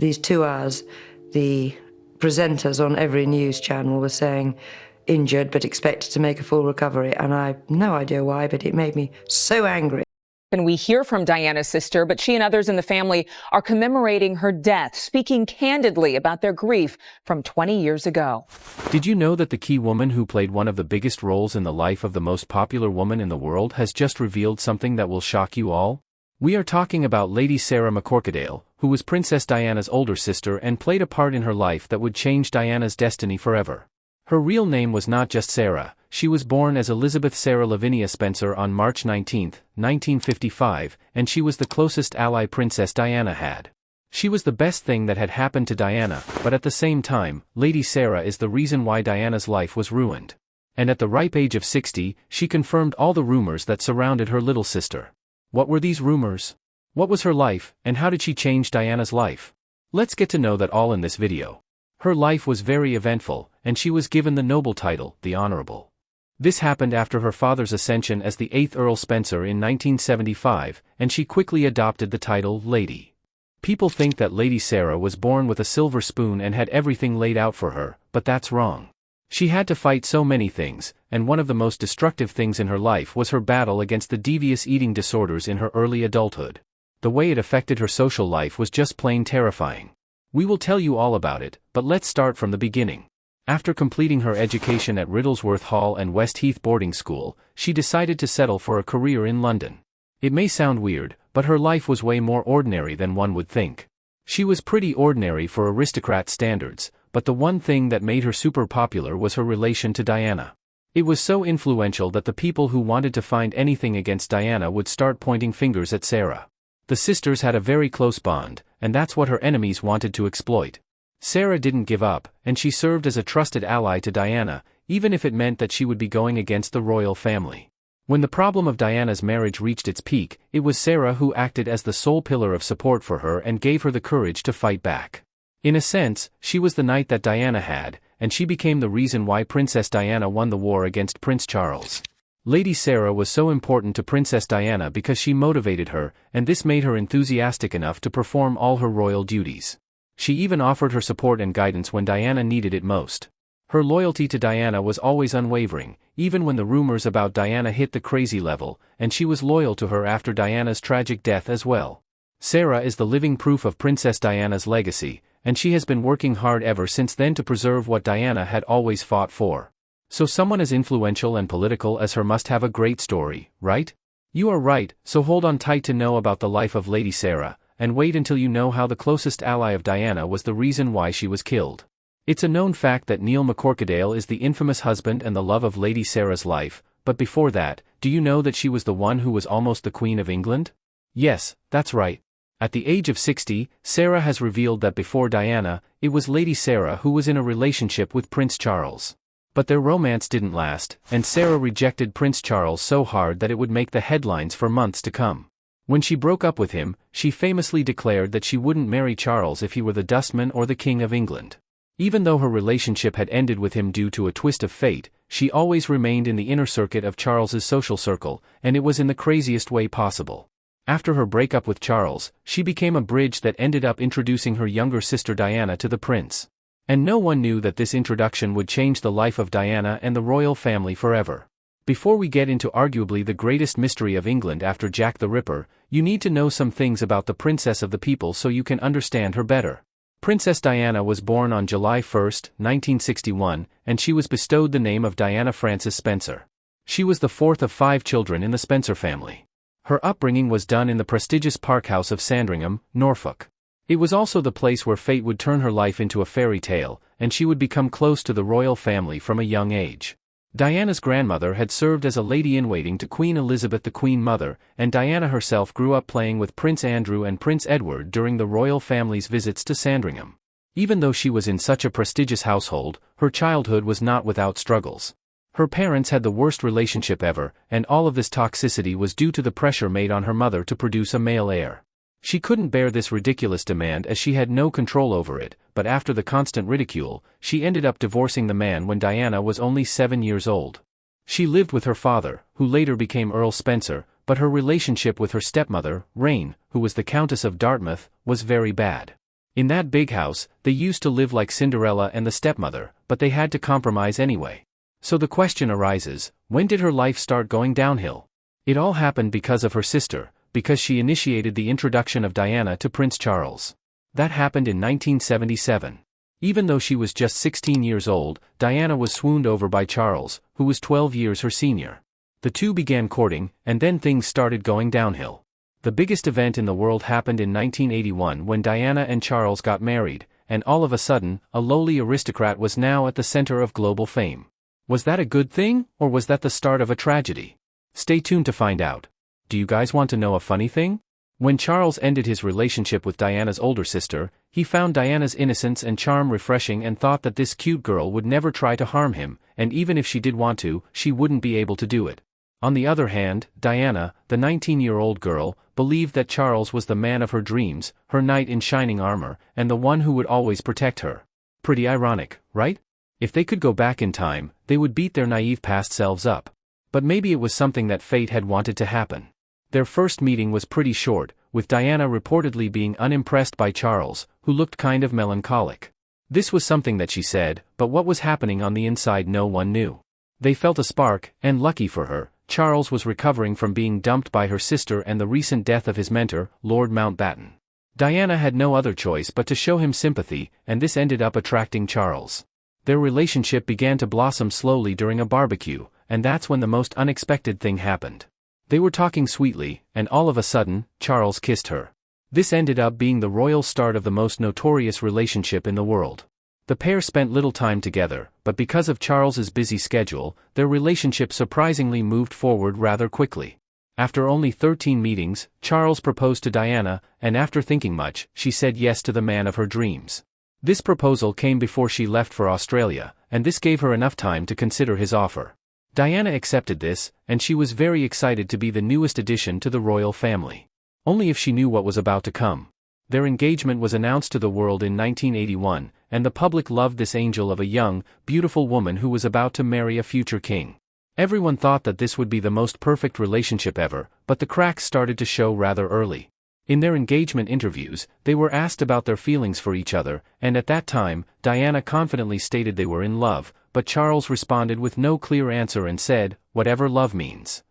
these 2 hours, the presenters on every news channel were saying injured but expected to make a full recovery, and I have no idea why, but it made me so angry. And we hear from Diana's sister, but she and others in the family are commemorating her death, speaking candidly about their grief from 20 years ago. Did you know that the key woman who played one of the biggest roles in the life of the most popular woman in the world has just revealed something that will shock you all? We are talking about Lady Sarah McCorquodale, who was Princess Diana's older sister and played a part in her life that would change Diana's destiny forever. Her real name was not just Sarah. She was born as Elizabeth Sarah Lavinia Spencer on March 19, 1955, and she was the closest ally Princess Diana had. She was the best thing that had happened to Diana, but at the same time, Lady Sarah is the reason why Diana's life was ruined. And at the ripe age of 60, she confirmed all the rumors that surrounded her little sister. What were these rumors? What was her life, and how did she change Diana's life? Let's get to know that all in this video. Her life was very eventful, and she was given the noble title, the Honorable. This happened after her father's ascension as the 8th Earl Spencer in 1975, and she quickly adopted the title Lady. People think that Lady Sarah was born with a silver spoon and had everything laid out for her, but that's wrong. She had to fight so many things, and one of the most destructive things in her life was her battle against the devious eating disorders in her early adulthood. The way it affected her social life was just plain terrifying. We will tell you all about it, but let's start from the beginning. After completing her education at Riddlesworth Hall and West Heath boarding school, she decided to settle for a career in London. It may sound weird, but her life was way more ordinary than one would think. She was pretty ordinary for aristocrat standards, but the one thing that made her super popular was her relation to Diana. It was so influential that the people who wanted to find anything against Diana would start pointing fingers at Sarah. The sisters had a very close bond, and that's what her enemies wanted to exploit. Sarah didn't give up, and she served as a trusted ally to Diana, even if it meant that she would be going against the royal family. When the problem of Diana's marriage reached its peak, it was Sarah who acted as the sole pillar of support for her and gave her the courage to fight back. In a sense, she was the knight that Diana had, and she became the reason why Princess Diana won the war against Prince Charles. Lady Sarah was so important to Princess Diana because she motivated her, and this made her enthusiastic enough to perform all her royal duties. She even offered her support and guidance when Diana needed it most. Her loyalty to Diana was always unwavering, even when the rumors about Diana hit the crazy level, and she was loyal to her after Diana's tragic death as well. Sarah is the living proof of Princess Diana's legacy, and she has been working hard ever since then to preserve what Diana had always fought for. So someone as influential and political as her must have a great story, right? You are right, so hold on tight to know about the life of Lady Sarah, and wait until you know how the closest ally of Diana was the reason why she was killed. It's a known fact that Neil McCorquodale is the infamous husband and the love of Lady Sarah's life, but before that, do you know that she was the one who was almost the Queen of England? Yes, that's right. At the age of 60, Sarah has revealed that before Diana, it was Lady Sarah who was in a relationship with Prince Charles. But their romance didn't last, and Sarah rejected Prince Charles so hard that it would make the headlines for months to come. When she broke up with him, she famously declared that she wouldn't marry Charles if he were the dustman or the King of England. Even though her relationship had ended with him due to a twist of fate, she always remained in the inner circuit of Charles's social circle, and it was in the craziest way possible. After her breakup with Charles, she became a bridge that ended up introducing her younger sister Diana to the prince. And no one knew that this introduction would change the life of Diana and the royal family forever. Before we get into arguably the greatest mystery of England after Jack the Ripper, you need to know some things about the Princess of the People so you can understand her better. Princess Diana was born on July 1, 1961, and she was bestowed the name of Diana Frances Spencer. She was the fourth of 5 children in the Spencer family. Her upbringing was done in the prestigious Park House of Sandringham, Norfolk. It was also the place where fate would turn her life into a fairy tale, and she would become close to the royal family from a young age. Diana's grandmother had served as a lady-in-waiting to Queen Elizabeth the Queen Mother, and Diana herself grew up playing with Prince Andrew and Prince Edward during the royal family's visits to Sandringham. Even though she was in such a prestigious household, her childhood was not without struggles. Her parents had the worst relationship ever, and all of this toxicity was due to the pressure made on her mother to produce a male heir. She couldn't bear this ridiculous demand as she had no control over it, but after the constant ridicule, she ended up divorcing the man when Diana was only 7 years old. She lived with her father, who later became Earl Spencer, but her relationship with her stepmother, Rain, who was the Countess of Dartmouth, was very bad. In that big house, they used to live like Cinderella and the stepmother, but they had to compromise anyway. So the question arises, when did her life start going downhill? It all happened because of her sister, because she initiated the introduction of Diana to Prince Charles. That happened in 1977. Even though she was just 16 years old, Diana was swooned over by Charles, who was 12 years her senior. The two began courting, and then things started going downhill. The biggest event in the world happened in 1981 when Diana and Charles got married, and all of a sudden, a lowly aristocrat was now at the center of global fame. Was that a good thing, or was that the start of a tragedy? Stay tuned to find out. Do you guys want to know a funny thing? When Charles ended his relationship with Diana's older sister, he found Diana's innocence and charm refreshing and thought that this cute girl would never try to harm him, and even if she did want to, she wouldn't be able to do it. On the other hand, Diana, the 19-year-old girl, believed that Charles was the man of her dreams, her knight in shining armor, and the one who would always protect her. Pretty ironic, right? If they could go back in time, they would beat their naive past selves up. But maybe it was something that fate had wanted to happen. Their first meeting was pretty short, with Diana reportedly being unimpressed by Charles, who looked kind of melancholic. This was something that she said, but what was happening on the inside no one knew. They felt a spark, and lucky for her, Charles was recovering from being dumped by her sister and the recent death of his mentor, Lord Mountbatten. Diana had no other choice but to show him sympathy, and this ended up attracting Charles. Their relationship began to blossom slowly during a barbecue, and that's when the most unexpected thing happened. They were talking sweetly, and all of a sudden, Charles kissed her. This ended up being the royal start of the most notorious relationship in the world. The pair spent little time together, but because of Charles's busy schedule, their relationship surprisingly moved forward rather quickly. After only 13 meetings, Charles proposed to Diana, and after thinking much, she said yes to the man of her dreams. This proposal came before she left for Australia, and this gave her enough time to consider his offer. Diana accepted this, and she was very excited to be the newest addition to the royal family. Only if she knew what was about to come. Their engagement was announced to the world in 1981, and the public loved this angel of a young, beautiful woman who was about to marry a future king. Everyone thought that this would be the most perfect relationship ever, but the cracks started to show rather early. In their engagement interviews, they were asked about their feelings for each other, and at that time, Diana confidently stated they were in love, but Charles responded with no clear answer and said, "Whatever love means."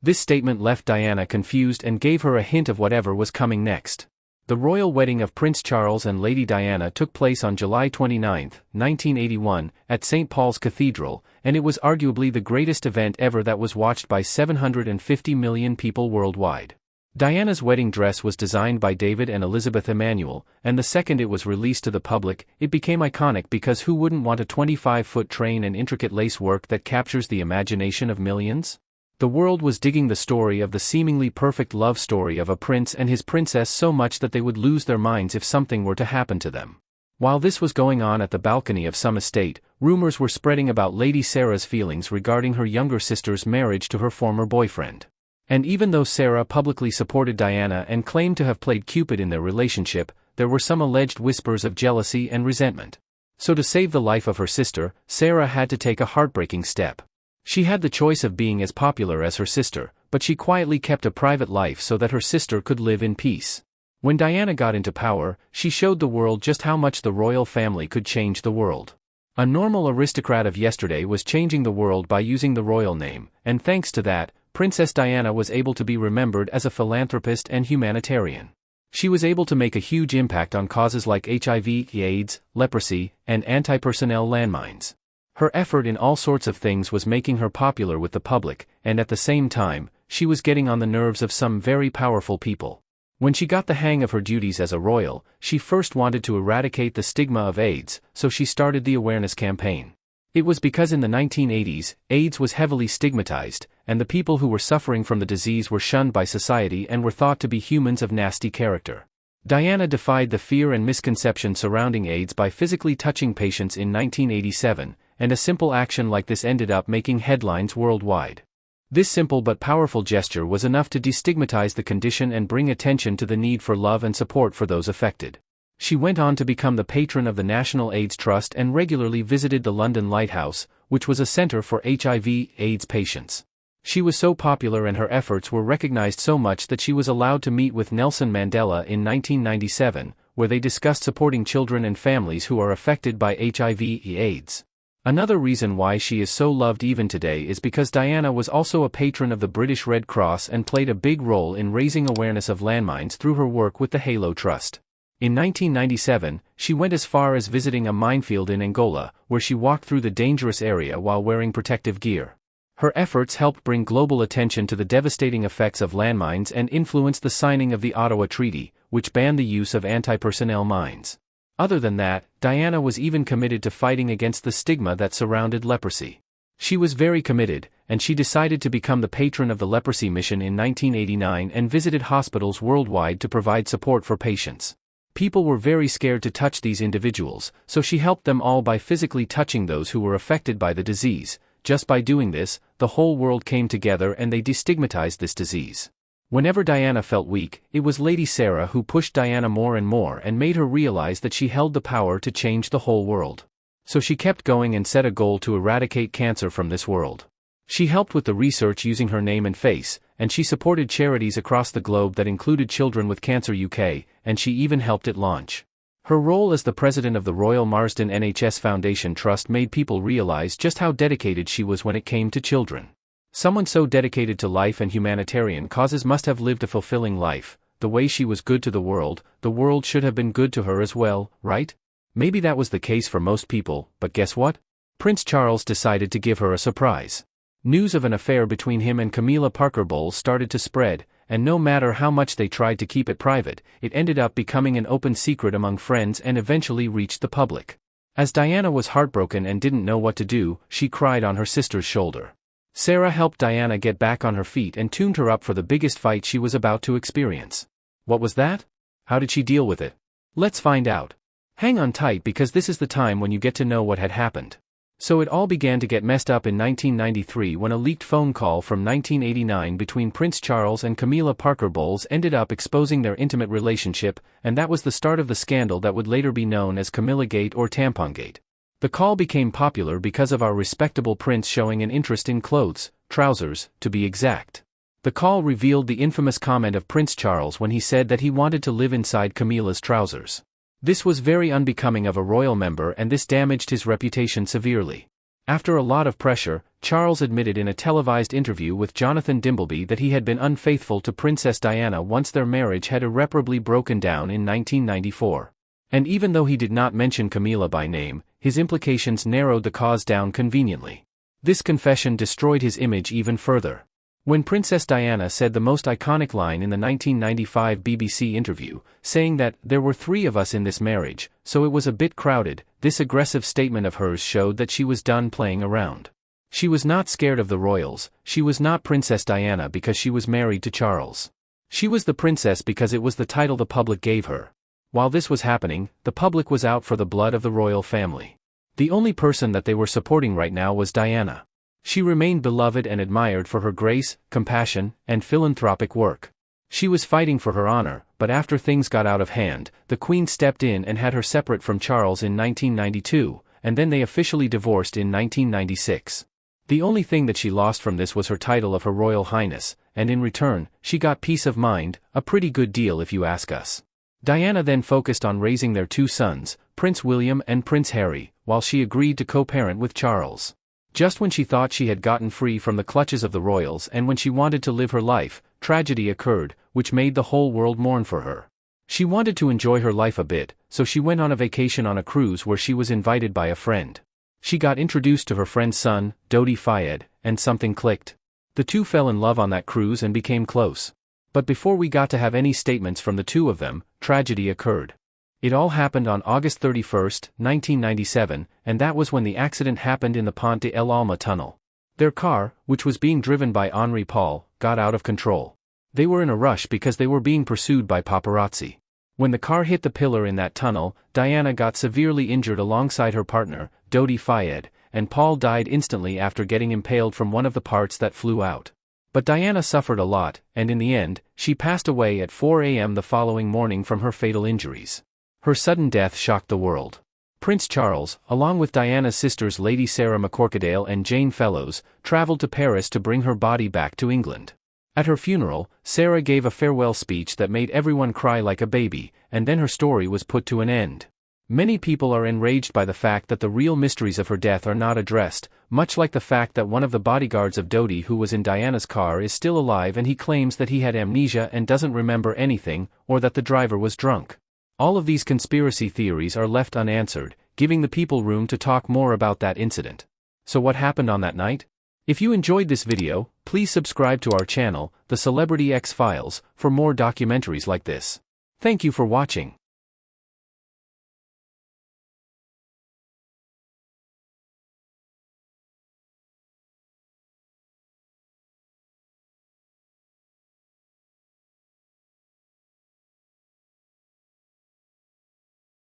This statement left Diana confused and gave her a hint of whatever was coming next. The royal wedding of Prince Charles and Lady Diana took place on July 29, 1981, at St. Paul's Cathedral, and it was arguably the greatest event ever that was watched by 750 million people worldwide. Diana's wedding dress was designed by David and Elizabeth Emanuel, and the second it was released to the public, it became iconic because who wouldn't want a 25-foot train and intricate lace work that captures the imagination of millions? The world was digging the story of the seemingly perfect love story of a prince and his princess so much that they would lose their minds if something were to happen to them. While this was going on at the balcony of some estate, rumors were spreading about Lady Sarah's feelings regarding her younger sister's marriage to her former boyfriend. And even though Sarah publicly supported Diana and claimed to have played Cupid in their relationship, there were some alleged whispers of jealousy and resentment. So to save the life of her sister, Sarah had to take a heartbreaking step. She had the choice of being as popular as her sister, but she quietly kept a private life so that her sister could live in peace. When Diana got into power, she showed the world just how much the royal family could change the world. A normal aristocrat of yesterday was changing the world by using the royal name, and thanks to that, Princess Diana was able to be remembered as a philanthropist and humanitarian. She was able to make a huge impact on causes like HIV, AIDS, leprosy, and anti-personnel landmines. Her effort in all sorts of things was making her popular with the public, and at the same time, she was getting on the nerves of some very powerful people. When she got the hang of her duties as a royal, she first wanted to eradicate the stigma of AIDS, so she started the awareness campaign. It was because in the 1980s, AIDS was heavily stigmatized, and the people who were suffering from the disease were shunned by society and were thought to be humans of nasty character. Diana defied the fear and misconception surrounding AIDS by physically touching patients in 1987, and a simple action like this ended up making headlines worldwide. This simple but powerful gesture was enough to destigmatize the condition and bring attention to the need for love and support for those affected. She went on to become the patron of the National AIDS Trust and regularly visited the London Lighthouse, which was a center for HIV/AIDS patients. She was so popular and her efforts were recognized so much that she was allowed to meet with Nelson Mandela in 1997, where they discussed supporting children and families who are affected by HIV/AIDS. Another reason why she is so loved even today is because Diana was also a patron of the British Red Cross and played a big role in raising awareness of landmines through her work with the Halo Trust. In 1997, she went as far as visiting a minefield in Angola, where she walked through the dangerous area while wearing protective gear. Her efforts helped bring global attention to the devastating effects of landmines and influenced the signing of the Ottawa Treaty, which banned the use of anti-personnel mines. Other than that, Diana was even committed to fighting against the stigma that surrounded leprosy. She was very committed, and she decided to become the patron of the leprosy mission in 1989 and visited hospitals worldwide to provide support for patients. People were very scared to touch these individuals, so she helped them all by physically touching those who were affected by the disease. Just by doing this, the whole world came together and they destigmatized this disease. Whenever Diana felt weak, it was Lady Sarah who pushed Diana more and more and made her realize that she held the power to change the whole world. So she kept going and set a goal to eradicate cancer from this world. She helped with the research using her name and face, and she supported charities across the globe that included Children with Cancer UK, and she even helped it launch. Her role as the president of the Royal Marsden NHS Foundation Trust made people realize just how dedicated she was when it came to children. Someone so dedicated to life and humanitarian causes must have lived a fulfilling life. The way she was good to the world should have been good to her as well, right? Maybe that was the case for most people, but guess what? Prince Charles decided to give her a surprise. News of an affair between him and Camilla Parker Bowles started to spread, and no matter how much they tried to keep it private, it ended up becoming an open secret among friends and eventually reached the public. As Diana was heartbroken and didn't know what to do, she cried on her sister's shoulder. Sarah helped Diana get back on her feet and tuned her up for the biggest fight she was about to experience. What was that? How did she deal with it? Let's find out. Hang on tight because this is the time when you get to know what had happened. So it all began to get messed up in 1993 when a leaked phone call from 1989 between Prince Charles and Camilla Parker Bowles ended up exposing their intimate relationship, and that was the start of the scandal that would later be known as Camillagate or Tampongate. The call became popular because of our respectable prince showing an interest in clothes, trousers, to be exact. The call revealed the infamous comment of Prince Charles when he said that he wanted to live inside Camilla's trousers. This was very unbecoming of a royal member and this damaged his reputation severely. After a lot of pressure, Charles admitted in a televised interview with Jonathan Dimbleby that he had been unfaithful to Princess Diana once their marriage had irreparably broken down in 1994. And even though he did not mention Camilla by name, his implications narrowed the cause down conveniently. This confession destroyed his image even further. When Princess Diana said the most iconic line in the 1995 BBC interview, saying that there were 3 of us in this marriage, so it was a bit crowded, this aggressive statement of hers showed that she was done playing around. She was not scared of the royals, she was not Princess Diana because she was married to Charles. She was the princess because it was the title the public gave her. While this was happening, the public was out for the blood of the royal family. The only person that they were supporting right now was Diana. She remained beloved and admired for her grace, compassion, and philanthropic work. She was fighting for her honor, but after things got out of hand, the Queen stepped in and had her separate from Charles in 1992, and then they officially divorced in 1996. The only thing that she lost from this was her title of Her Royal Highness, and in return, she got peace of mind, a pretty good deal if you ask us. Diana then focused on raising their 2 sons, Prince William and Prince Harry, while she agreed to co-parent with Charles. Just when she thought she had gotten free from the clutches of the royals and when she wanted to live her life, tragedy occurred, which made the whole world mourn for her. She wanted to enjoy her life a bit, so she went on a vacation on a cruise where she was invited by a friend. She got introduced to her friend's son, Dodi Fayed, and something clicked. The 2 fell in love on that cruise and became close. But before we got to have any statements from the 2 of them, tragedy occurred. It all happened on August 31, 1997, and that was when the accident happened in the Pont de El Alma tunnel. Their car, which was being driven by Henri Paul, got out of control. They were in a rush because they were being pursued by paparazzi. When the car hit the pillar in that tunnel, Diana got severely injured alongside her partner, Dodi Fayed, and Paul died instantly after getting impaled from one of the parts that flew out. But Diana suffered a lot, and in the end, she passed away at 4 a.m. the following morning from her fatal injuries. Her sudden death shocked the world. Prince Charles, along with Diana's sisters Lady Sarah McCorquodale and Jane Fellows, traveled to Paris to bring her body back to England. At her funeral, Sarah gave a farewell speech that made everyone cry like a baby, and then her story was put to an end. Many people are enraged by the fact that the real mysteries of her death are not addressed, much like the fact that one of the bodyguards of Dodi who was in Diana's car is still alive and he claims that he had amnesia and doesn't remember anything, or that the driver was drunk. All of these conspiracy theories are left unanswered, giving the people room to talk more about that incident. So what happened on that night? If you enjoyed this video, please subscribe to our channel, The Celebrity X Files, for more documentaries like this. Thank you for watching.